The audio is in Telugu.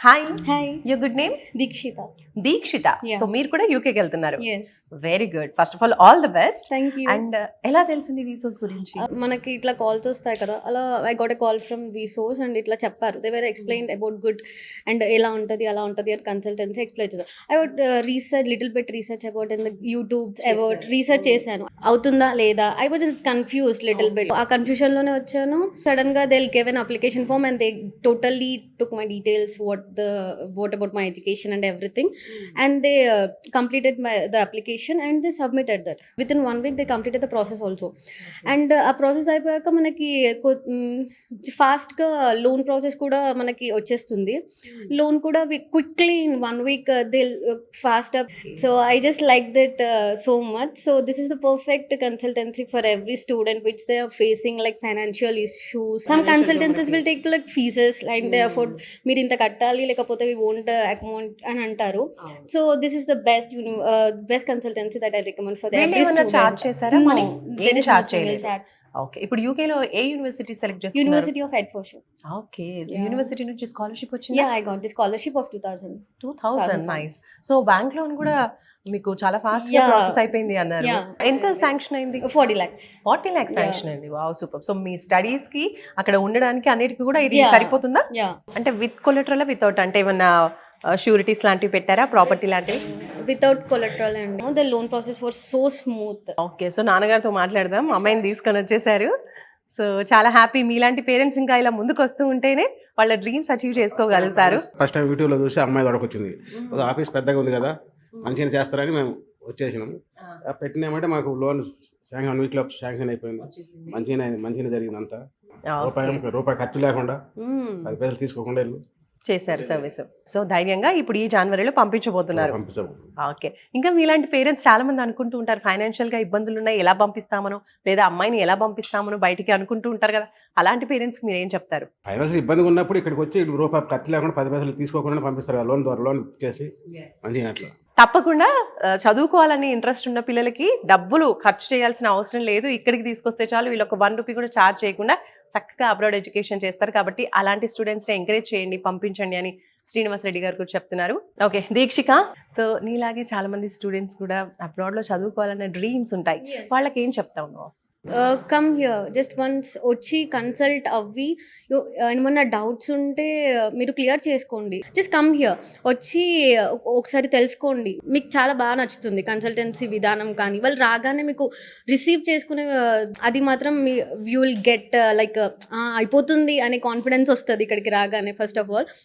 Hi, hi, your good name? Dikshita. Dikshita. Yeah. So మీరు కూడా యూకేకి వెళ్తున్నారు. Yes, very good. First of all the best. Thank you. And ఎలా తెలిసింది వీసోస్ గురించి? మనకి ఇట్లా కాల్స్ వస్తాయి కదా, అలా I got a call from వీసోస్ అండ్ ఇట్లా చెప్పారు. They were explain about good and ఎలా ఉంటుంది అలా ఉంటుంది అని కన్సల్టెన్సీ ఎక్స్ప్లెయిన్ చేశారు. I would research little bit research about in the YouTubes about research చేశాను. అవుతుందా లేదా, I was just confused little bit. ఆ కన్ఫ్యూజన్ లోనే వచ్చాను. సడన్ గా they give an application form and they totally took my details, what about my education and everything, and they completed the application and they submitted that. Within 1 week they completed the process also. And ఆ ప్రాసెస్ అయిపోయాక మనకి ఫాస్ట్గా లోన్ ప్రాసెస్ కూడా మనకి వచ్చేస్తుంది. లోన్ కూడా quickly in 1 week they fast up. So I just like that so much. So this is the perfect consultancy for every student which they are facing like financial issues. Some consultancies will take like fees like they afford, మీరు ఇంత కట్టాలి లేకపోతే వి వోంట్ అకౌంట్ అని అంటారు. So this is the best consultancy that I recommend for every student. Charge చేశారా? No, money there is no charge single చేయలేదు. charge. ఓకే, ఇప్పుడు యూకే లో ఏ యూనివర్సిటీ సెలెక్ట్ చేస్తున్నారు? University of Hertfordshire. Okay, so Yeah. University నుంచి స్కాలర్షిప్ వచ్చింది. Yeah, I got the scholarship of 2000. Nice. So bank loan కూడా మీకు చాలా ఫాస్ట్ గా Yeah. ప్రాసెస్ అయిపోయింది అన్నారు. Yeah. ఎంత శాంక్షన్ అయింది? 40 lakhs. 40 lakhs శాంక్షన్ అయింది. Wow, super. సో మీ స్టడీస్ కి అక్కడ ఉండడానికి అన్నిటికీ కూడా ఇది Yeah. సరిపోతుందా? Yeah. అంటే విత్ కొలెటరల్ వితౌట్, అంటే ఏమన్నా షూరిటీస్ లాంటివి పెట్టారా, ప్రాపర్టీ లాంటివి? Without collateral and the loan process was so smooth. Okay, so నాన్నగారితో మాట్లాడదాం. అమ్మాయిని తీసుకొని వచ్చేసారు. సో చాలా హ్యాపీ. మీలాంటి పేరెంట్స్ ఇంకా ఇలా ముందుకు వస్తూ ఉంటేనే వాళ్ళ డ్రీమ్స్ అచీవ్ చేసుకోగలుగుతారు. ఫస్ట్ టైం యూట్యూబ్లో చూసి అమ్మాయి దొరకొచ్చింది. ఆఫీస్ పెద్దగా ఉంది కదా, మంచిగా చేస్తారని మేము వచ్చేసినాము. పెట్టినామంటే మాకు లోన్ శాంక్షన్ 1 వీక్లో శాంక్షన్ అయిపోయింది. మంచిగానే జరిగింది అంతా. రూపాయి ఖర్చు లేకుండా 10 పైసలు తీసుకోకుండా వెళ్ళు చేశారు సర్వీస్. సో ధైర్యంగా ఇప్పుడు ఈ జనవరిలో పంపించబోతున్నారు. పంపించాము. ఓకే, ఇంకా మీలాంటి పేరెంట్స్ చాలా మంది అనుకుంటూ ఉంటారు ఫైనాన్షియల్ గా ఇబ్బందులు ఉన్నాయి, ఎలా పంపిస్తామనో లేదా అమ్మాయిని ఎలా పంపిస్తామనో బయటికి అనుకుంటూ ఉంటారు కదా. అలాంటి పేరెంట్స్ మీరు ఏం చెప్తారు? ఫైనాన్షియల్ ఇబ్బందిగా ఉన్నప్పుడు ఇక్కడికి వచ్చి రూపాయి ఖర్చు లేకుండా 10 పైసలు తీసుకోకుండా పంపిస్తారు కదా, లోన్ ద్వారా లోన్ చేసి మంచిగా అట్లా. తప్పకుండా చదువుకోవాలని ఇంట్రెస్ట్ ఉన్న పిల్లలకి డబ్బులు ఖర్చు చేయాల్సిన అవసరం లేదు. ఇక్కడికి తీసుకొస్తే చాలు, వీళ్ళొక 1 రూపీ కూడా ఛార్జ్ చేయకుండా చక్కగా అబ్రాడ్ ఎడ్యుకేషన్ చేస్తారు. కాబట్టి అలాంటి స్టూడెంట్స్ని ఎంకరేజ్ చేయండి, పంపించండి అని శ్రీనివాస్ రెడ్డి గారు కూడా చెప్తున్నారు. ఓకే దీక్షిక, సో నీలాగే చాలా మంది స్టూడెంట్స్ కూడా అబ్రాడ్లో చదువుకోవాలన్న డ్రీమ్స్ ఉంటాయి. వాళ్ళకి ఏం చెప్తా ఉన్నావు? కమ్ హియర్ జస్ట్ వన్స్, వచ్చి కన్సల్ట్ అవ్వి ఏమన్నా డౌట్స్ ఉంటే మీరు క్లియర్ చేసుకోండి. జస్ట్ కమ్ హియర్, వచ్చి ఒకసారి తెలుసుకోండి. మీకు చాలా బాగా నచ్చుతుంది కన్సల్టెన్సీ విధానం. కానీ వాళ్ళు రాగానే మీకు రిసీవ్ చేసుకునే అది మాత్రం యూ విల్ గెట్ లైక్ అయిపోతుంది అనే కాన్ఫిడెన్స్ వస్తుంది ఇక్కడికి రాగానే. First of all